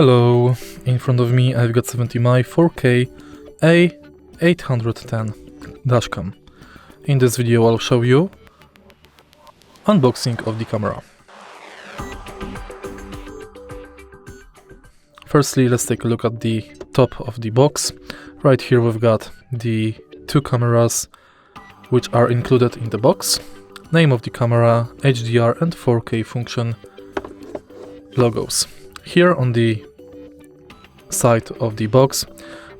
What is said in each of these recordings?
Hello, in front of me I've got 70mm 4K A810 dashcam. In this video I'll show you unboxing of the camera. Firstly, let's take a look at the top of the box. Right here we've got the two cameras which are included in the box. Name of the camera, HDR and 4K function, logos. Here on the side of the box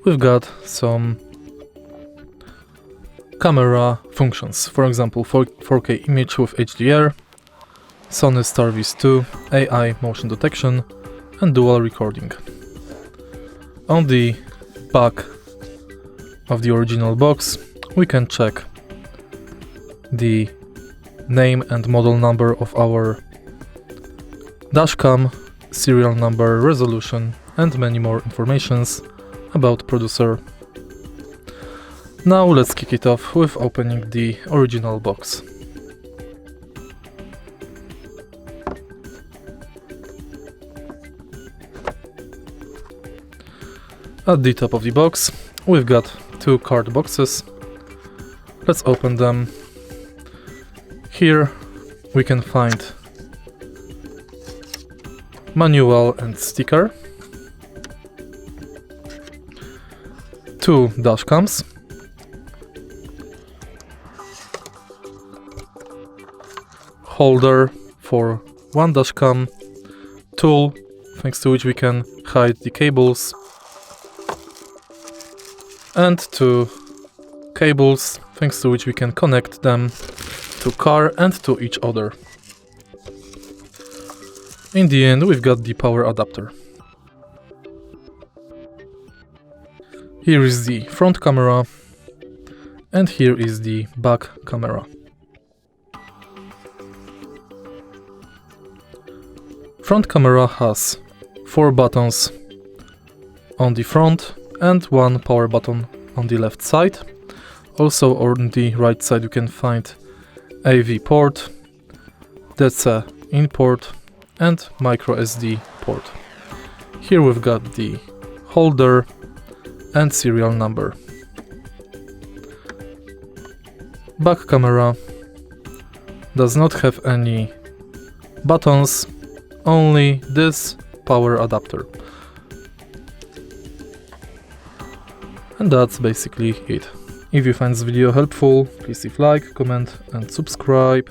we've got some camera functions, for example 4K image with HDR, Sony Starvis 2, AI motion detection and dual recording. On the back of the original box we can check the name and model number of our dashcam, serial number, resolution and many more informations about producer. Now let's kick it off with opening the original box. At the top of the box we've got two card boxes. Let's open them. Here we can find manual and sticker, two dashcams, holder for one dashcam, tool thanks to which we can hide the cables, and two cables thanks to which we can connect them to car and to each other. In the end we've got the power adapter. Here is the front camera and here is the back camera. Front camera has 4 buttons on the front and 1 power button on the left side. Also on the right side you can find AV port, that's a in port and micro SD port. Here we've got the holder and serial number. Back camera does not have any buttons, only this power adapter. And that's basically it. If you find this video helpful, please leave like, comment and subscribe.